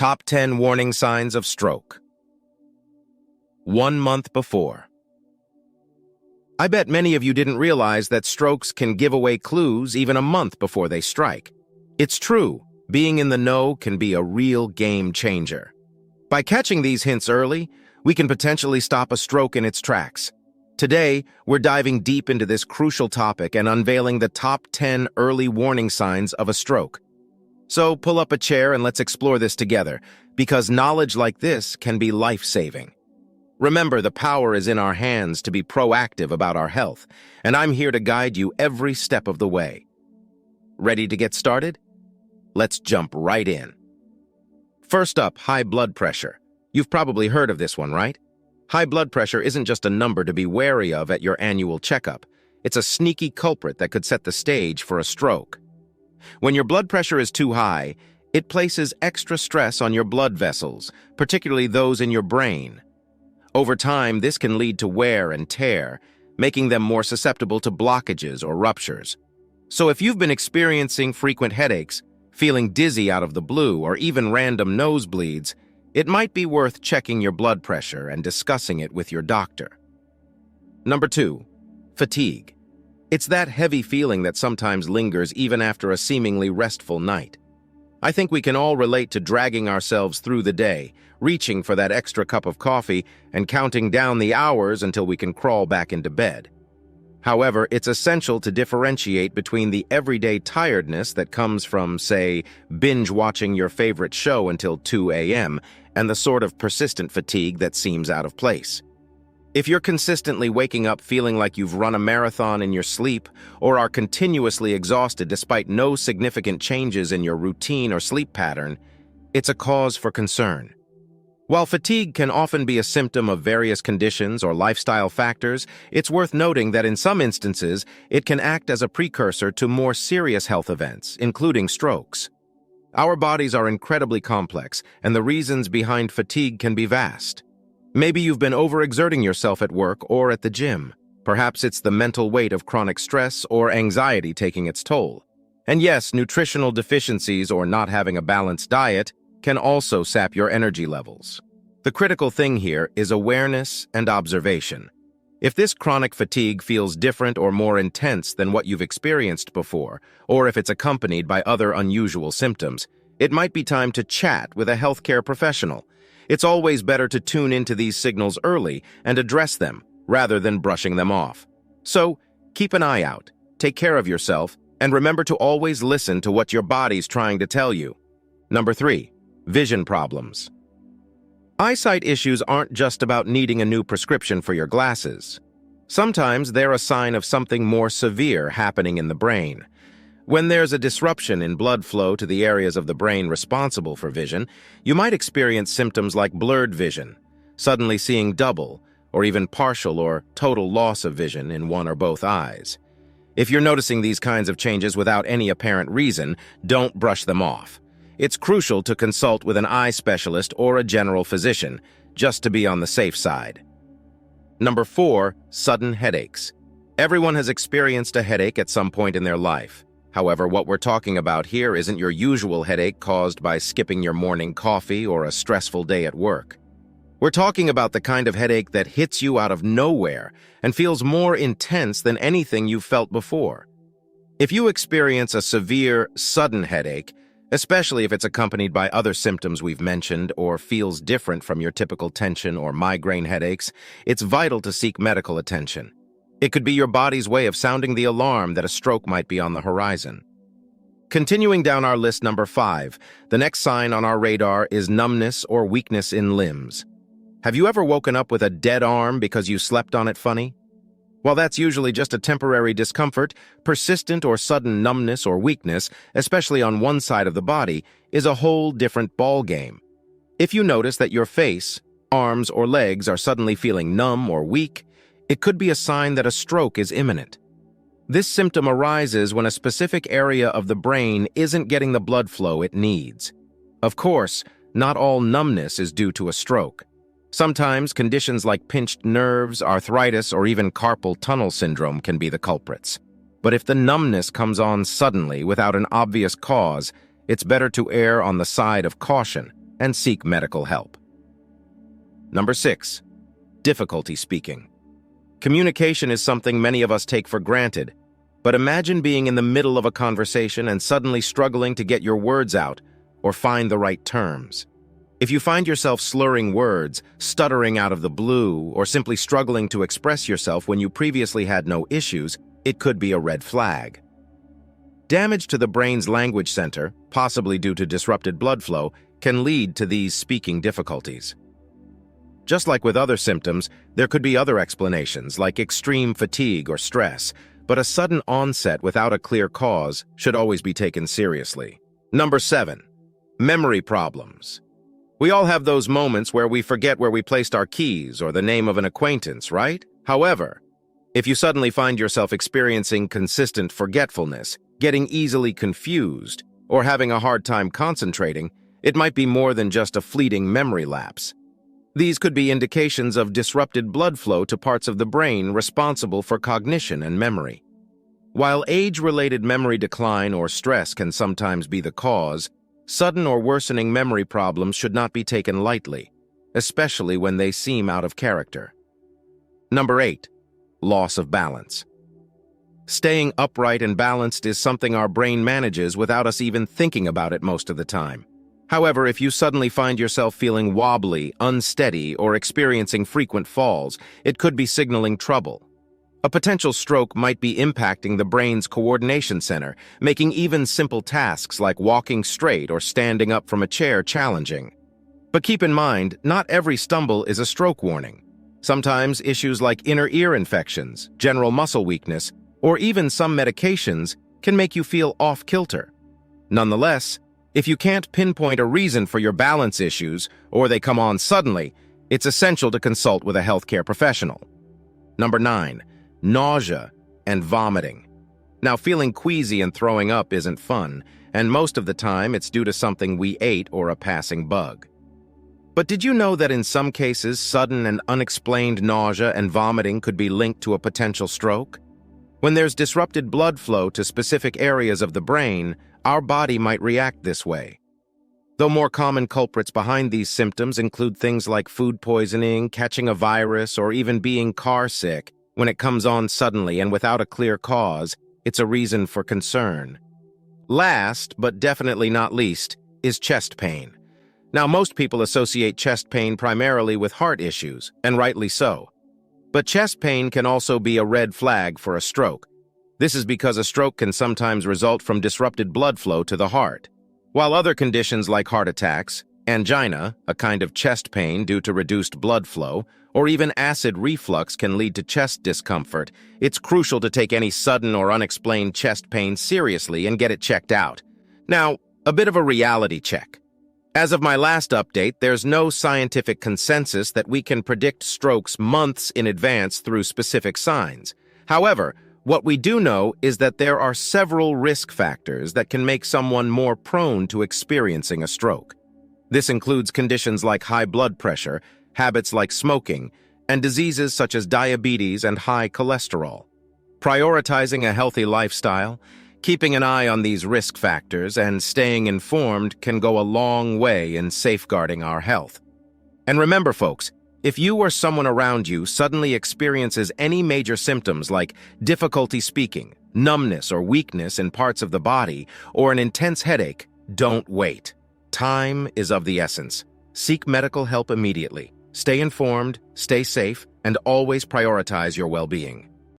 Top 10 warning signs of stroke. 1 month before. I bet many of you didn't realize that strokes can give away clues even a month before they strike. It's true, being in the know can be a real game changer. By catching these hints early, we can potentially stop a stroke in its tracks. Today, we're diving deep into this crucial topic and unveiling the top 10 early warning signs of a stroke. So pull up a chair and let's explore this together, because knowledge like this can be life-saving. Remember, the power is in our hands to be proactive about our health, and I'm here to guide you every step of the way. Ready to get started? Let's jump right in. First up, high blood pressure. You've probably heard of this one, right? High blood pressure isn't just a number to be wary of at your annual checkup. It's a sneaky culprit that could set the stage for a stroke. When your blood pressure is too high, it places extra stress on your blood vessels, particularly those in your brain. Over time, this can lead to wear and tear, making them more susceptible to blockages or ruptures. So if you've been experiencing frequent headaches, feeling dizzy out of the blue, or even random nosebleeds, it might be worth checking your blood pressure and discussing it with your doctor. Number 2, fatigue. It's that heavy feeling that sometimes lingers even after a seemingly restful night. I think we can all relate to dragging ourselves through the day, reaching for that extra cup of coffee and counting down the hours until we can crawl back into bed. However, it's essential to differentiate between the everyday tiredness that comes from, say, binge-watching your favorite show until 2 a.m. and the sort of persistent fatigue that seems out of place. If you're consistently waking up feeling like you've run a marathon in your sleep or are continuously exhausted despite no significant changes in your routine or sleep pattern, it's a cause for concern. While fatigue can often be a symptom of various conditions or lifestyle factors, it's worth noting that in some instances, it can act as a precursor to more serious health events, including strokes. Our bodies are incredibly complex, and the reasons behind fatigue can be vast. Maybe you've been overexerting yourself at work or at the gym. Perhaps it's the mental weight of chronic stress or anxiety taking its toll. And yes, nutritional deficiencies or not having a balanced diet can also sap your energy levels. The critical thing here is awareness and observation. If this chronic fatigue feels different or more intense than what you've experienced before, or if it's accompanied by other unusual symptoms, it might be time to chat with a healthcare professional. It's always better to tune into these signals early and address them, rather than brushing them off. So, keep an eye out, take care of yourself, and remember to always listen to what your body's trying to tell you. Number 3, vision problems. Eyesight issues aren't just about needing a new prescription for your glasses. Sometimes they're a sign of something more severe happening in the brain. When there's a disruption in blood flow to the areas of the brain responsible for vision, you might experience symptoms like blurred vision, suddenly seeing double, or even partial or total loss of vision in one or both eyes. If you're noticing these kinds of changes without any apparent reason, don't brush them off. It's crucial to consult with an eye specialist or a general physician, just to be on the safe side. Number 4, sudden headaches. Everyone has experienced a headache at some point in their life. However, what we're talking about here isn't your usual headache caused by skipping your morning coffee or a stressful day at work. We're talking about the kind of headache that hits you out of nowhere and feels more intense than anything you've felt before. If you experience a severe, sudden headache, especially if it's accompanied by other symptoms we've mentioned or feels different from your typical tension or migraine headaches, it's vital to seek medical attention. It could be your body's way of sounding the alarm that a stroke might be on the horizon. Continuing down our list, number 5, the next sign on our radar is numbness or weakness in limbs. Have you ever woken up with a dead arm because you slept on it funny? While that's usually just a temporary discomfort, persistent or sudden numbness or weakness, especially on one side of the body, is a whole different ballgame. If you notice that your face, arms, or legs are suddenly feeling numb or weak, it could be a sign that a stroke is imminent. This symptom arises when a specific area of the brain isn't getting the blood flow it needs. Of course, not all numbness is due to a stroke. Sometimes conditions like pinched nerves, arthritis, or even carpal tunnel syndrome can be the culprits. But if the numbness comes on suddenly without an obvious cause, it's better to err on the side of caution and seek medical help. Number 6. Difficulty speaking. Communication is something many of us take for granted, but imagine being in the middle of a conversation and suddenly struggling to get your words out or find the right terms. If you find yourself slurring words, stuttering out of the blue, or simply struggling to express yourself when you previously had no issues, it could be a red flag. Damage to the brain's language center, possibly due to disrupted blood flow, can lead to these speaking difficulties. Just like with other symptoms, there could be other explanations, like extreme fatigue or stress, but a sudden onset without a clear cause should always be taken seriously. Number 7. Memory problems. We all have those moments where we forget where we placed our keys or the name of an acquaintance, right? However, if you suddenly find yourself experiencing consistent forgetfulness, getting easily confused, or having a hard time concentrating, it might be more than just a fleeting memory lapse. These could be indications of disrupted blood flow to parts of the brain responsible for cognition and memory. While age-related memory decline or stress can sometimes be the cause, sudden or worsening memory problems should not be taken lightly, especially when they seem out of character. Number 8. Loss of balance. Staying upright and balanced is something our brain manages without us even thinking about it most of the time. However, if you suddenly find yourself feeling wobbly, unsteady, or experiencing frequent falls, it could be signaling trouble. A potential stroke might be impacting the brain's coordination center, making even simple tasks like walking straight or standing up from a chair challenging. But keep in mind, not every stumble is a stroke warning. Sometimes issues like inner ear infections, general muscle weakness, or even some medications can make you feel off-kilter. Nonetheless, if you can't pinpoint a reason for your balance issues, or they come on suddenly, it's essential to consult with a healthcare professional. Number 9. Nausea and vomiting. Now, feeling queasy and throwing up isn't fun, and most of the time it's due to something we ate or a passing bug. But did you know that in some cases, sudden and unexplained nausea and vomiting could be linked to a potential stroke? When there's disrupted blood flow to specific areas of the brain, our body might react this way. Though more common culprits behind these symptoms include things like food poisoning, catching a virus, or even being car sick, when it comes on suddenly and without a clear cause, it's a reason for concern. Last, but definitely not least, is chest pain. Now, most people associate chest pain primarily with heart issues, and rightly so. But chest pain can also be a red flag for a stroke. This is because a stroke can sometimes result from disrupted blood flow to the heart. While other conditions like heart attacks, angina, a kind of chest pain due to reduced blood flow, or even acid reflux can lead to chest discomfort, it's crucial to take any sudden or unexplained chest pain seriously and get it checked out. Now, a bit of a reality check. As of my last update, there's no scientific consensus that we can predict strokes months in advance through specific signs. However, what we do know is that there are several risk factors that can make someone more prone to experiencing a stroke. This includes conditions like high blood pressure, habits like smoking, and diseases such as diabetes and high cholesterol. Prioritizing a healthy lifestyle, keeping an eye on these risk factors, and staying informed can go a long way in safeguarding our health. And remember, folks, if you or someone around you suddenly experiences any major symptoms like difficulty speaking, numbness or weakness in parts of the body, or an intense headache, don't wait. Time is of the essence. Seek medical help immediately. Stay informed, stay safe, and always prioritize your well-being.